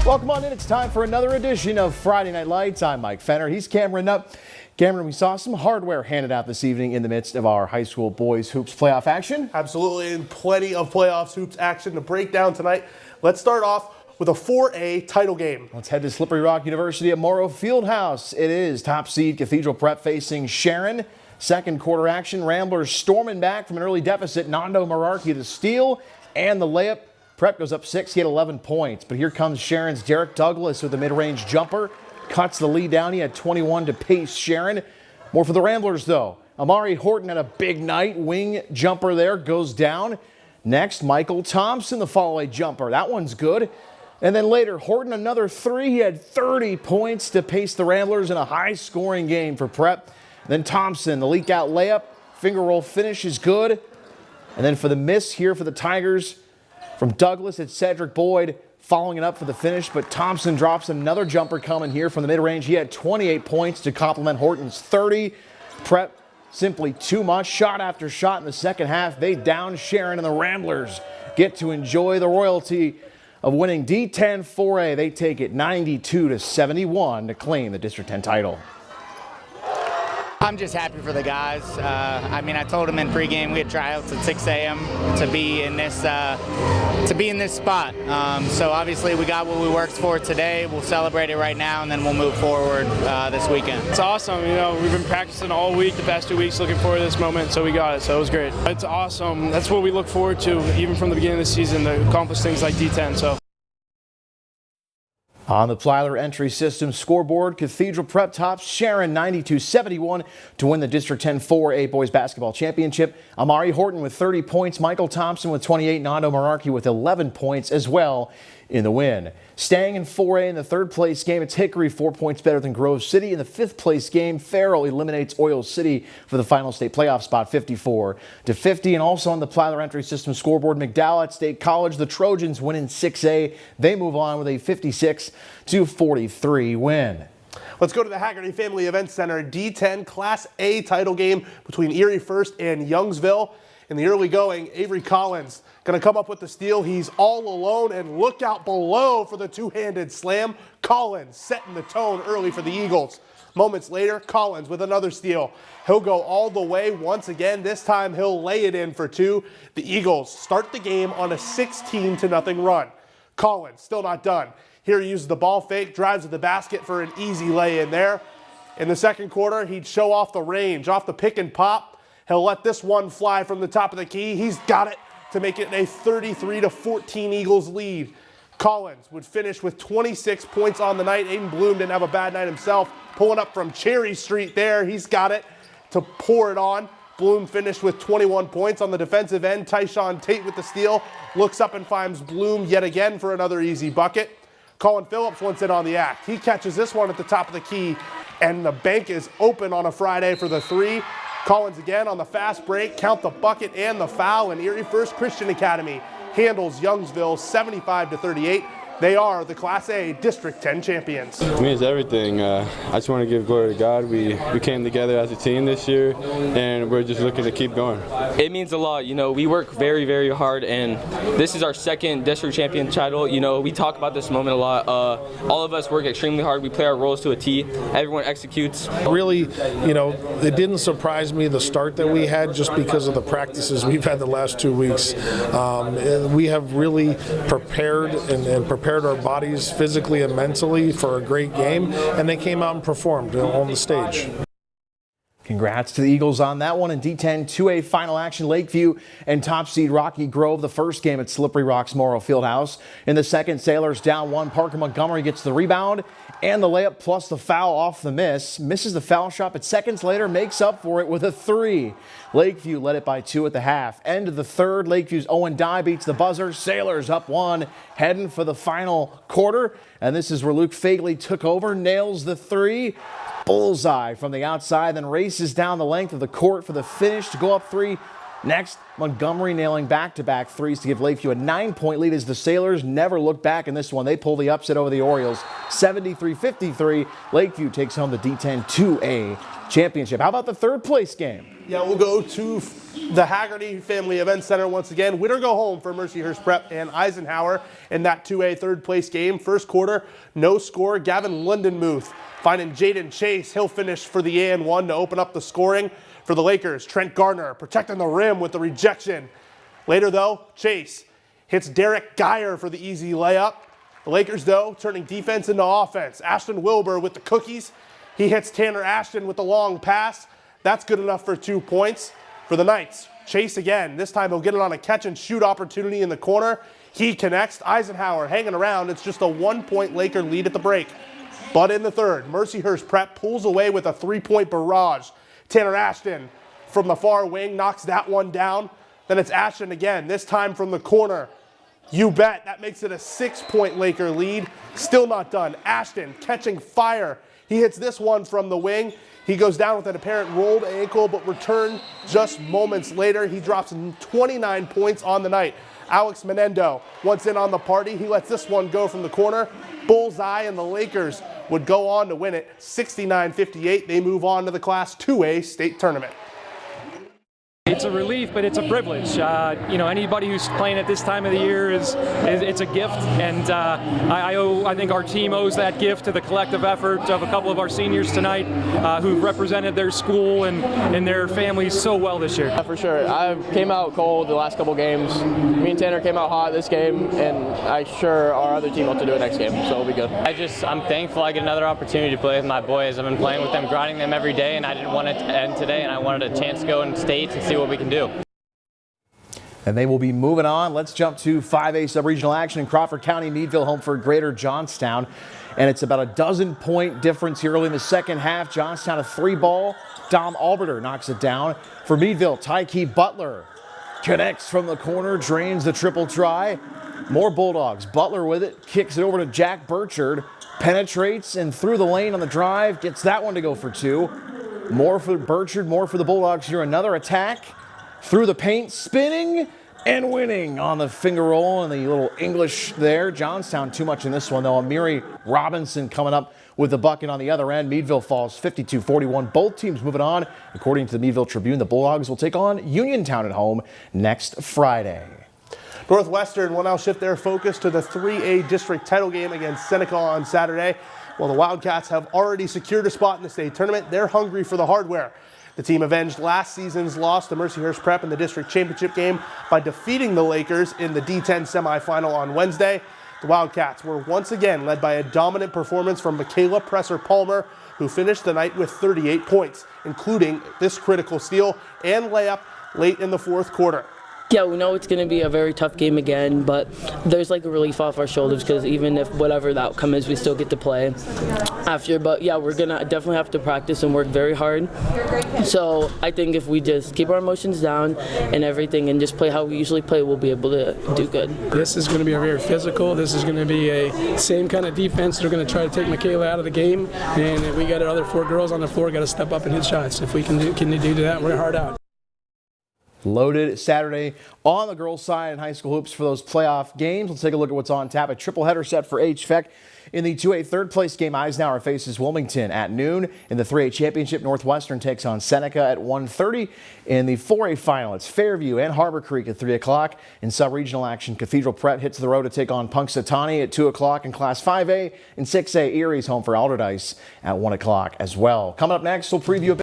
Welcome on in. It's time for another edition of Friday Night Lights. I'm Mike Fenner. He's Cameron up. Cameron, we saw some hardware handed out this evening in the midst of our high school boys hoops playoff action. Absolutely, and plenty of playoffs hoops action to break down tonight. Let's start off with a 4A title game. Let's head to Slippery Rock University at Morrow Fieldhouse. It is top seed Cathedral Prep facing Sharon. Second quarter action, Ramblers storming back from an early deficit. Nando Merarkey the steal and the layup. Prep goes up 6, he had 11 points. But here comes Sharon's Derek Douglas with a mid-range jumper. Cuts the lead down, he had 21 to pace Sharon. More for the Ramblers though. Amari Horton had a big night. Wing jumper there goes down. Next, Michael Thompson, the follow-away jumper. That one's good. And then later, Horton another 3. He had 30 points to pace the Ramblers in a high-scoring game for Prep. Then Thompson, the leak-out layup. Finger roll finish is good. And then for the miss here for the Tigers, from Douglas, it's Cedric Boyd following it up for the finish, but Thompson drops another jumper coming here from the mid-range. He had 28 points to complement Horton's 30. Prep simply too much. Shot after shot in the second half. They down Sharon, and the Ramblers get to enjoy the royalty of winning D10 4A. They take it 92-71 to claim the District 10 title. I'm just happy for the guys. I told them in pregame we had tryouts at 6 a.m. to be in this spot. So obviously we got what we worked for today. We'll celebrate it right now, and then we'll move forward this weekend. It's awesome. We've been practicing all week, the past 2 weeks, looking forward to this moment. So we got it. So it was great. It's awesome. That's what we look forward to, even from the beginning of the season, to accomplish things like D10. So. On the Plyler entry system scoreboard, Cathedral Prep tops Sharon 92-71 to win the District 10 4A Boys Basketball Championship. Amari Horton with 30 points, Michael Thompson with 28, Nando Merarkey with 11 points as well in the win. Staying in 4A in the third place game, it's Hickory 4 points better than Grove City. In the fifth place game, Farrell eliminates Oil City for the final state playoff spot 54-50. And also on the Plyler entry system scoreboard, McDowell at State College, the Trojans win in 6A. They move on with a 56-43 win. Let's go to the Haggerty Family Events Center. D10 Class A title game between Erie First and Youngsville. In the early going, Avery Collins going to come up with the steal. He's all alone, and look out below for the two-handed slam. Collins setting the tone early for the Eagles. Moments later, Collins with another steal. He'll go all the way once again. This time he'll lay it in for 2. The Eagles start the game on a 16-0 run. Collins still not done. Here he uses the ball fake, drives to the basket for an easy lay in there. In the second quarter, he'd show off the range, off the pick and pop. He'll let this one fly from the top of the key. He's got it to make it a 33-14 Eagles lead. Collins would finish with 26 points on the night. Aiden Bloom didn't have a bad night himself. Pulling up from Cherry Street there. He's got it to pour it on. Bloom finished with 21 points on the defensive end. Tyshawn Tate with the steal. Looks up and finds Bloom yet again for another easy bucket. Colin Phillips wants it on the act. He catches this one at the top of the key, and the bank is open on a Friday for the 3. Collins again on the fast break, count the bucket and the foul, and Erie First Christian Academy handles Youngsville 75-38. They are the Class A District 10 champions. It means everything. I just want to give glory to God. We came together as a team this year, and we're just looking to keep going. It means a lot. We work very, very hard, and this is our second district champion title. We talk about this moment a lot. All of us work extremely hard. We play our roles to a T. Everyone executes. Really, it didn't surprise me the start that we had just because of the practices we've had the last 2 weeks. We have really prepared and prepared our bodies physically and mentally for a great game, and they came out and performed on the stage. Congrats to the Eagles on that one. In D10 2A final action, Lakeview and top seed Rocky Grove. The first game at Slippery Rock's Morrow Fieldhouse. In the second, Sailors down 1. Parker Montgomery gets the rebound and the layup plus the foul off the miss. Misses the foul shot, but seconds later makes up for it with a 3. Lakeview led it by 2 at the half. End of the third, Lakeview's Owen Dye beats the buzzer. Sailors up 1, heading for the final quarter. And this is where Luke Fagley took over, nails the 3. Bullseye from the outside, then races down the length of the court for the finish to go up 3. Next, Montgomery nailing back-to-back threes to give Lakeview a 9-point lead as the Sailors never look back in this one. They pull the upset over the Orioles, 73-53. Lakeview takes home the D10 2A championship. How about the third place game? Yeah, we'll go to the Haggerty Family Event Center once again. Winner go home for Mercyhurst Prep and Eisenhower in that 2A third place game. First quarter, no score. Gavin Lindenmuth finding Jaden Chase. He'll finish for the and one to open up the scoring for the Lakers. Trent Gardner protecting the rim with the rejection. Later, though, Chase hits Derek Geyer for the easy layup. The Lakers, though, turning defense into offense. Ashton Wilbur with the cookies. He hits Tanner Ashton with the long pass. That's good enough for 2 points for the Knights. Chase again. This time he'll get it on a catch-and-shoot opportunity in the corner. He connects. Eisenhower hanging around. It's just a 1-point Laker lead at the break. But in the third, Mercyhurst Prep pulls away with a 3-point barrage. Tanner Ashton from the far wing knocks that one down. Then it's Ashton again, this time from the corner. You bet. That makes it a 6-point Laker lead. Still not done. Ashton catching fire. He hits this one from the wing. He goes down with an apparent rolled ankle, but returned just moments later. He drops 29 points on the night. Alex Menendo once in on the party. He lets this one go from the corner. Bullseye, and the Lakers would go on to win it 69-58. They move on to the Class 2A state tournament. It's a relief, but it's a privilege. Anybody who's playing at this time of the year it's a gift, and I think our team owes that gift to the collective effort of a couple of our seniors tonight who've represented their school and their families so well this year. Yeah, for sure. I came out cold the last couple games. Me and Tanner came out hot this game, and I'm sure our other team will to do it next game, so it'll be good. I'm thankful I get another opportunity to play with my boys. I've been playing with them, grinding them every day, and I didn't want it to end today, and I wanted a chance to go in states and see what we can do. And they will be moving on. Let's jump to 5A sub-regional action in Crawford County. Meadville home for Greater Johnstown. And it's about a 12-point difference here early in the second half. Johnstown a 3-ball. Dom Alberter knocks it down. For Meadville, Tyke Butler connects from the corner, drains the triple try. More Bulldogs. Butler with it, kicks it over to Jack Burchard, penetrates and through the lane on the drive, gets that one to go for 2. More for Burchard, more for the Bulldogs here. Another attack. Through the paint, spinning and winning on the finger roll and the little English there. Johnstown too much in this one, though. Amiri Robinson coming up with the bucket on the other end. Meadville falls 52-41. Both teams moving on. According to the Meadville Tribune, the Bulldogs will take on Uniontown at home next Friday. Northwestern will now shift their focus to the 3A district title game against Seneca on Saturday. While the Wildcats have already secured a spot in the state tournament, they're hungry for the hardware. The team avenged last season's loss to Mercyhurst Prep in the district championship game by defeating the Lakers in the D10 semifinal on Wednesday. The Wildcats were once again led by a dominant performance from Michaela Presser-Palmer, who finished the night with 38 points, including this critical steal and layup late in the fourth quarter. Yeah, we know it's going to be a very tough game again, but there's like a relief off our shoulders because even if whatever the outcome is, we still get to play after. But yeah, we're going to definitely have to practice and work very hard. So I think if we just keep our emotions down and everything and just play how we usually play, we'll be able to do good. This is going to be a very physical. This is going to be a same kind of defense. They're going to try to take Michaela out of the game, and if we got our other 4 girls on the floor, got to step up and hit shots. If we can do that, we're hard out. Loaded Saturday on the girls' side in high school hoops for those playoff games. Let's take a look at what's on tap. A triple header set for HFEC. In the 2A third place game, Eisenhower faces Wilmington at noon. In the 3A championship, Northwestern takes on Seneca at 1:30. In the 4A final, it's Fairview and Harbor Creek at 3 o'clock. In sub-regional action, Cathedral Prep hits the road to take on Punxsutawney at 2 o'clock. In Class 5A and 6A, Erie's home for Alderdice at 1 o'clock as well. Coming up next, we'll preview a bit